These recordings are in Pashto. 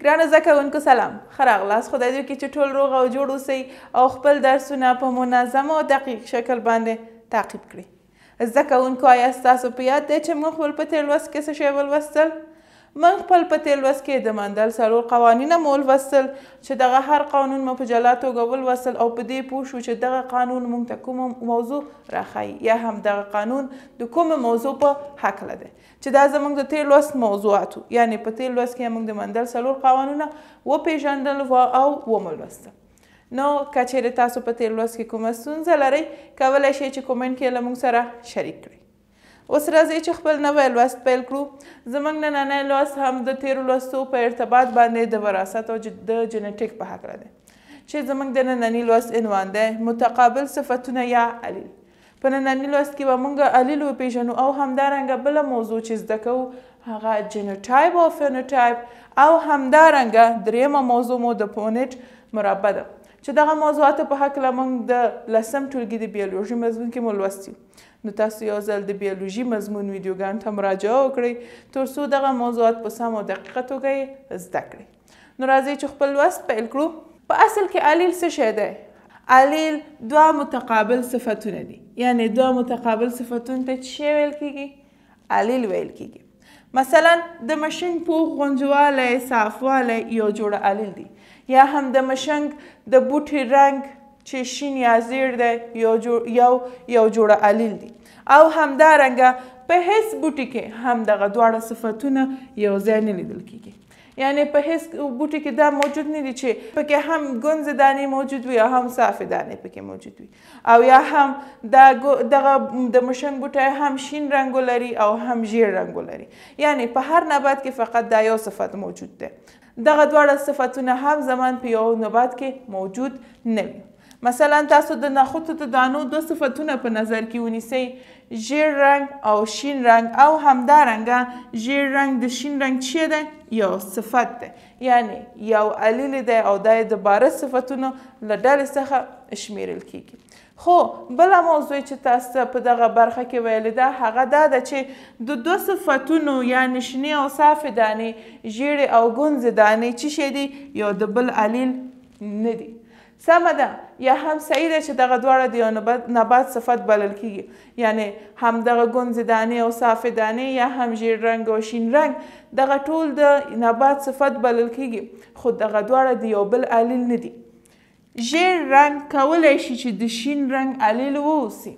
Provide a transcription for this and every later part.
ګرانو زده کوونکو سلام، ښه راغلاست. خدای دې وکړي چې ټول روغ او جوړ اوسئ او خپل درسونه په منظم او دقیق شکل باندې تعقیب کړئ. زده کوونکو آیا ستاسو په یاد دی چې موږ خپل په تېر لوست کې څه شی ولوستل؟ موږ خپل په تېر لوست کې د مندل 4 قوانین مو ولوستل چې دغه هر قانون مو په جلا توګه ولوستل او په دې پوه شو چې دغه قانون موږ ته کومه موضوع راښایي یا هم دغه قانون د کومه موضوع په هکله دی چې دا زموږ د تېر لوست موضوعات وو. یعنې په تېر لوست کې موږ د مندل 4 قوانونه وپېژندل او ومو لوستل. نو که چیرې تاسو په تېر لوست کې کومه ستونزه لرئ کولی شئ چې کومنټ کې له موږ سره شریک کړئ. اوس راځئ چې خپل نوی لوست پیل کړو. زموږ نننی لوست هم د تېرو لوستو په ارتباط باندې د وراثت او د جنټیک په هکله دی چې زموږ د ننني لوست عنوان دی متقابل صفتونه یا علیل. په ننني لوست کې به موږ علیل وپېژنو او همدارنګه بله موضوع چې زده کوو هغه جینوټایپ او فینوټایپ او همدارنګه درېیمه موضوع مو د پونټ مربع ده چې دغه موضوعاتو په هکله موږ د 10م ټولګي د بیولوژي مضمون کې مو لوستي. نو تاسو یو ځل د بیولوژي مضمون ویډیوګانو ته مراجعه وکړئ تر څو دغه موضوعات په سم او دقیقه توګه یې زده کړئ. نو راځئ چې خپل لوست پیل کړو. په اصل کې علیل څه شی دی؟ علیل دوه متقابل صفتونه دي. یعنې دوه متقابل صفتونو ته څه شی ویل کیږي؟ علیل ویل کیږي. مثلا د مشنګ پوخ غونجوالی صافوالی یو جوړه علیل دی یا هم د مشنګ د بوټي رنګ چې شین یا زیړ دی یو جوړه علیل دی او همدارنګه په هیڅ بوټي کې هم دغه دواړه صفتونه یو ځای نه لیدل کیږي. یعنې په هیڅ بوټي کې دا موجود نه دي چې پکې هم ګونځې دانې موجود وي یا هم صافې دانې پکې موجود وي او یا هم دغه د مشنګ بوټی هم شین رنګ ولري او هم ژیړ رنګ ولري. یعنې په هر نبات کې فقط دا یو صفت موجود دی. دغه دواړه صفتونه هم زمان په یو نبات کې موجود نه وي. مثلا تاسو د نخودو د دانو دو صفتونه په نظر کې ونیسئ، ژیړ رنګ او شین رنګ او همدارنګه ژیړ رنګ د شین رنګ څه دی؟ یو صفت دی. یعنې یو علیل دی او دا یې د 12 صفتونو له ډلې څخه شمیرل کیږي. خو بله موضوع چې تاسو په دغه برخه کې ویلې ده هغه دا ده چې د 2 صفتونو یعنې شنې او صافې دانې ژیړې او ګونځې دانې څه شی دي؟ یو د بل علیل نه دي. سمه ده یا هم صحیح ده چې دغه دواړه د یو نبات صفت بلل کیږي. یعنې هم دغه ګونځې دانې او صافې دانې یا هم ژیړ رنګ او شین رنګ دغه ټول د نبات صفت بلل کیږي خو دغه دواړه د یو بل علیل نه دي. ژیړ رنګ کولی شي چې د شین رنګ علیل واوسي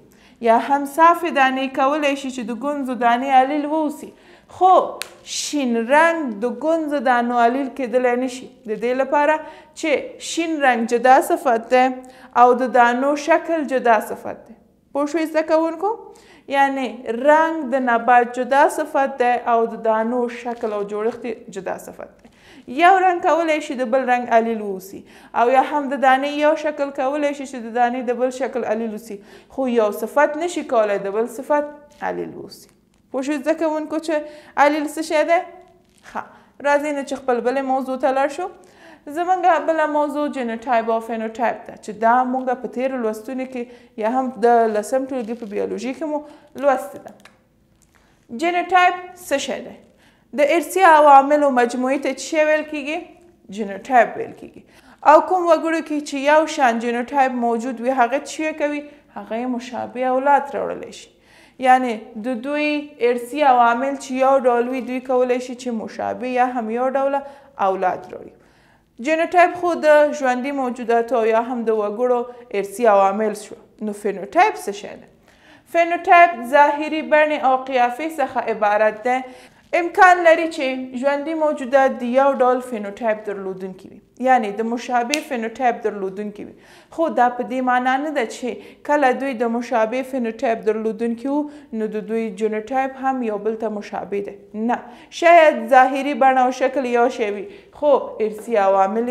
یا هم صافې دانې کولی شي چې د ګونځو دانې علیل واوسي خو شین رنګ د ګونځو دانو علیل کیدلی نشي د دې لپاره چې شین رنګ جدا صفت دی او د دانو شکل جدا صفت دی. پوه شوئ زده کوونکو؟ یعنې رنګ د نبات جدا صفت دی او د دانو شکل او جوړښت جدا صفت دی. یو رنګ کولی شي د بل رنګ علیل واوسي او یا هم د دانې یو شکل کولی شي چې د دانې د بل شکل علیل واوسي خو یو صفت نشي کولی د بل صفت علیل واوسي. پوه شوئ زده کوونکو چې علیل څه شی دی؟ ښه راځئ نه چې خپل بلې موضوع ته لاړ شو. زموږ بله موضوع جینوټایپ او فینوټایپ ده چې دا موږ په تېرو لوستونو کې یا هم د 10م ټولګي په بیولوژي کې مو لوستې ده. جینوټایپ څه شی دی؟ د ارثي عواملو مجموعې ته څه شی ویل کیږي؟ جینوټایپ ویل کیږي. او کوم وګړو کې چې یو شان جینوټایپ موجود وي هغه څه شی کوي؟ هغه یې مشابه اولاد راوړلی شي. یعنې د دوی ارثي عوامل چې یو ډول وي دوی کولی شي چې مشابه یا هم یو ډوله اولاد راوړي. جینوټایپ خو د ژوندي موجوداتو او یا هم د وګړو ارثي عوامل شو. نو فینوټایپ څه شی دی؟ فینوټایپ ظاهري بڼې او قیافې څخه عبارت دی. امکان لري چې ژوندي موجودات د یو ډول فینوټایپ درلودونکي وي یعنې د مشابه فینوټایپ درلودونکي وي خو دا په دې معنا نه ده چې کله دوی د مشابه فینوټایپ درلودونکي وو نو د دوی جینوټایپ هم یو بل ته مشابه دی. نه شاید ظاهري بڼه او شکل یو شی وي خو ارثي عوامل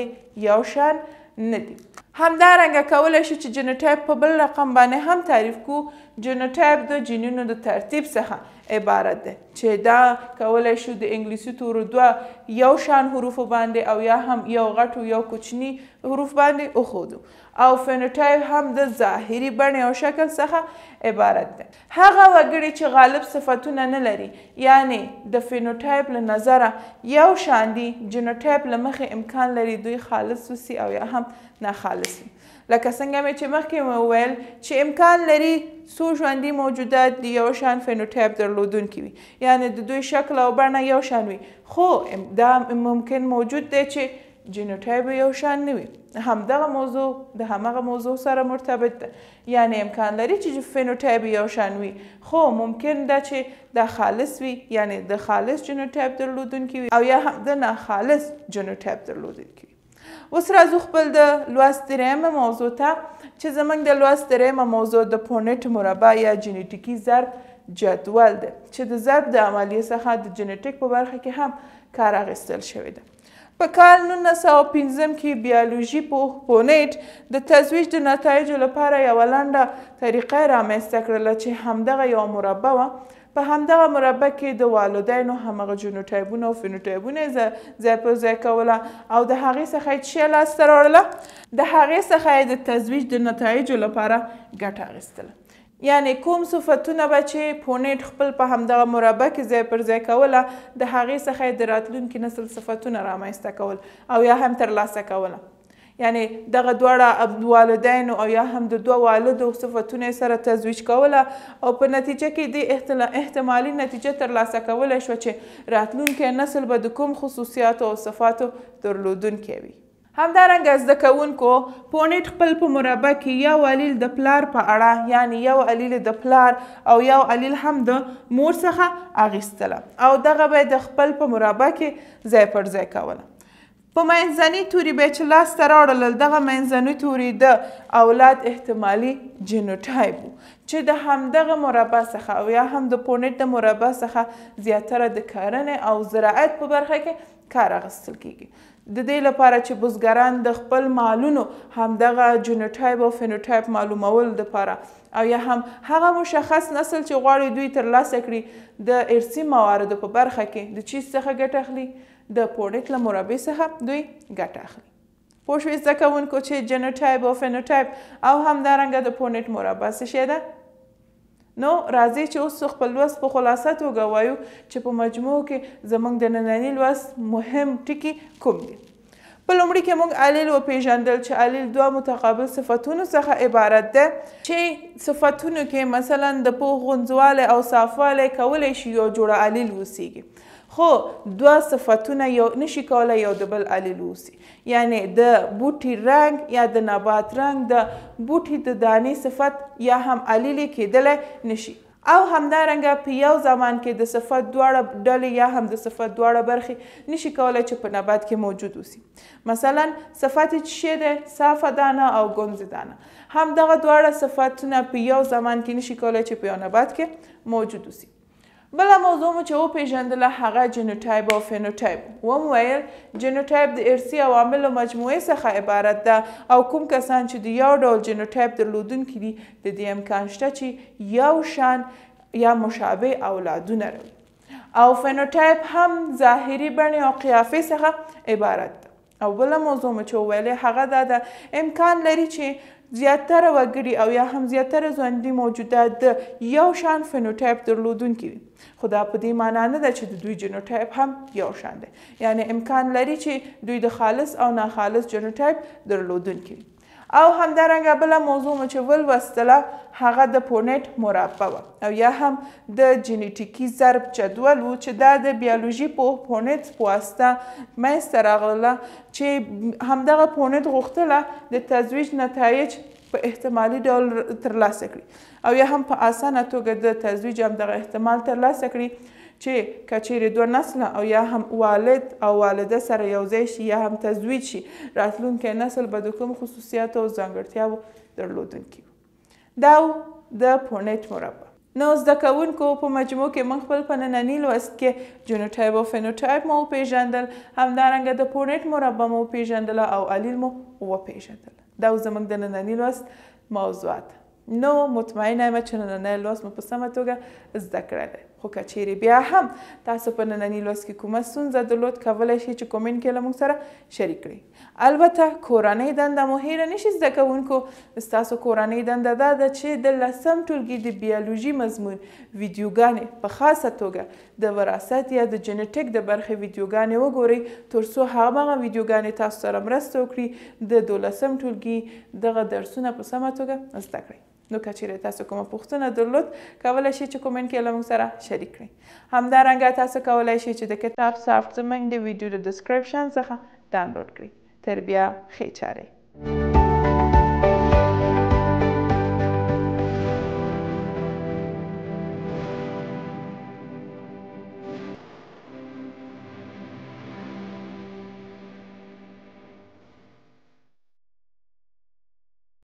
یو شان نه دي. همدارنګه کولی شي چې جینوټایپ په بل رقم باندې هم تعریف کړو. جینوټایپ د جینونو د ترتیب څخه عبارت دی چې دا کولی شو د انګلیسي تورو دوه یو شان حروفو باندې او یا هم یو غټ او یو کوچني حروف باندې وښودو او فینوټایپ هم د ظاهري بڼې او شکل څخه عبارت ده. هغه وګړي چې غالب صفتونه نه لري یعنی د فینوټایپ له نظره یو شان دي جینوټایپ له مخې امکان لري دوی خالص وسي او یا هم ناخالص وي. لکه څنګه مې چې مخکې مې وویل چې امکان لري څو ژوندي موجودات د یو شان فینوټایپ درلودونکي وي یعنی د دوی شکل او بڼه یو شان وي خو دا ممکن موجود دی چې جینوټایپ یو شان نه وي. همدغه موضوع د همغه موضوع سره مرتبط ده یعنی امکان لري چې فینوټایپ یو شان وي خو ممکن ده چې دا خالص وي یعنی د خالص جینوټایپ درلودونکي وي او یا هم د ناخالص جینوټایپ درلودونکي وي. اوس راځو خپل د لوست درېیمه موضوع ته چې زموږ د لوست درېیمه موضوع د پونټ مربع یا جینیټیکي ضرب جدول ده چې د ضرب د عملیې څخه د جینیټیک په برخه کې هم کار اخیستل شوی ده. په کال 1905 کې بیولوژي پوه پونټ د تزویج د نتایجو لپاره یوه لنډه طریقه رامنځته کړله چې همدغه یوه مربع وه. په همدغه مربع کې د والدینو همغه جینوټایپونه او فینوټایپونه ځای پر ځای کوله او د هغې څخه یې څه لاسته راوړله؟ د هغې څخه یې د تزویج د نتایجو لپاره ګټه اخیستله. یعنی کوم صفتونه به چې پونټ خپل په همدغه مربع کې ځای پر ځای کوله د هغې څخه یې د راتلونکي نسل صفتونه رامنځته کول او یا هم ترلاسه کوله. یعنی دغه دواړه والدینو او یا هم د دوه والدو صفتونه سره تزویج کوله او په نتیجه کې د احتمالي نتیجه ترلاسه کولی شوه چې راتلونکی نسل به د کوم خصوصیاتو او صفاتو درلودونکی وي. همدارنګه زده کوونکو پونټ خپل په مربع کې یو علیل د پلار په اړه یعنی یو علیل د پلار او یو علیل هم د مور څخه اخیستله او دغه به د خپل په مربع کې ځای پر ځای کوله. په منځني توري به چې لاسته راوړل دغه منځني توري د اولاد احتمالي جینوټایپ چې د همدغه مربع څخه او یا هم د پونټ د مربع څخه زیاتره د کرنې او زراعت په برخه کې کار اخیستل کیږي. د دې لپاره چې بزګران د خپل مالونو همدغه جینوټایپ او فینوټایپ معلومولو لپاره او یا هم هغه مشخص نسل چې غواړي دوی ترلاسه کړي د ارثي مواردو په برخه کې د چیز څخه ګټه اخلي د پونټ له مربع څخه دوی ګټه اخلي. پوه شوئ زده کوونکو چې جینوټایپ او فینوټایپ او همدارنګه د پونټ مربع څه شی ده؟ نو راځئ چې اوس خپل لوست په خلاصه توګه وایو چې په مجموع کې زموږ د ننني لوست مهم ټکي کوم دي. په لومړي کې موږ علیل وپېژندل چې علیل دوه متقابل صفتونو څخه عبارت ده چې صفتونو کې مثلا د پوخ غونځوالی او صافوالی کولی شي یو جوړه علیل وسیږي خو دوه صفتونه یو نشي کولی یو د بل علیل اوسي. یعنی د بوټي رنګ یا د نبات رنګ د بوټي د دانې صفت یا هم علیل کیدلی نشي او همدارنګه په یو زمان کې د صفت دواړه ډلې یا هم د صفت دواړه برخې نشي کولی چې په نبات کې موجود اوسي. مثلا صفت چې شی دی صافه دانه او ګونځې دانه همدغه دواړه صفتونه په یو زمان کې نشي کولی چې په یو نبات کې موجود اوسي. بله موضوع مو چې وپېژندله هغه جینوټایپ او فینوټایپ. ومو ویل جینوټایپ د ارثي عواملو مجموعې څخه عبارت ده او کوم کسان چې د یو ډول جینوټایپ درلودونکي دي د دې امکان شته چې یو شان یا مشابه اولادونه لري. او فینوټایپ هم ظاهري بڼې او قیافې څخه عبارت ده. او بله موضوع مو چې وویلې هغه دا ده امکان لري چې زیاتره وګړي او یا هم زیاتره ژوندي موجودات د یو شان فینوټایپ درلودونکي وي خو دا په دې معنا نه ده چې د دوی جینوټایپ هم یو شان دی. یعنی امکان لري چې دوی د خالص او ناخالص جینوټایپ درلودونکي وي. او همدارنګه بله موضوع مو چې ولوستله هغه د پونټ مربع وه او یا هم د جینیټیکي ضرب جدول و چې دا د بیولوژي پوه پونټ په واسطه منځته راغله چې همدغه پونټ غوښتله د تزویج نتایج په احتمالي ډول ترلاسه کړي او یا هم په اسانه توګه د تزویج همدغه احتمال ترلاسه کړي چې که چیرې دوه نسله او یا هم والد او والده سره یوځای شي یا هم تزویج شي راتلونکی نسل به د کوم خصوصیاتو او ځانګړتیاوو درلودونکي وي. دا د پونټ مربع. نو زده کوونکو په مجموع کې موږ خپل په ننني لوست کې جینوټایپ او فینوټایپ مو وپېژندل همدارنګه د پونټ مربع مو وپېژندله او علیل مو وپېژندل. دا زموږ د ننني لوست موضوعات. نو مطمئنه یم چې نننی لوست مو په سمه توګه زده کړی دی. خو که چیرې بیا هم تاسو په ننني لوست کې کومه ستونزه درلود کولی شئ چې کومنټ کې له موږ سره شریک کړئ. البته کورنۍ دنده مو هیره نشي زده کوونکو. ستاسو کورنۍ دنده دا ده چې د 10م ټولګي د بیولوژي مضمون ویډیوګانې په خاصه توګه د وراثت یا د جنټیک د برخې ویډیوګانې وګورئ تر څو هغه ویډیوګانې تاسو سره مرسته وکړي د 12م ټولګي دغه درسونه په سمه توګه زده کړئ. نو که چیرې تاسو کومه پوښتنه درلود کولی شئ چې کومنټ کې له موږ سره شریک کړئ. همدارنګه تاسو کولی شئ چې د کتاب سافټ زموږ د ویډیو د ډسکرپشن څخه ډاونلوډ کړئ. تر بیا ښې چارې.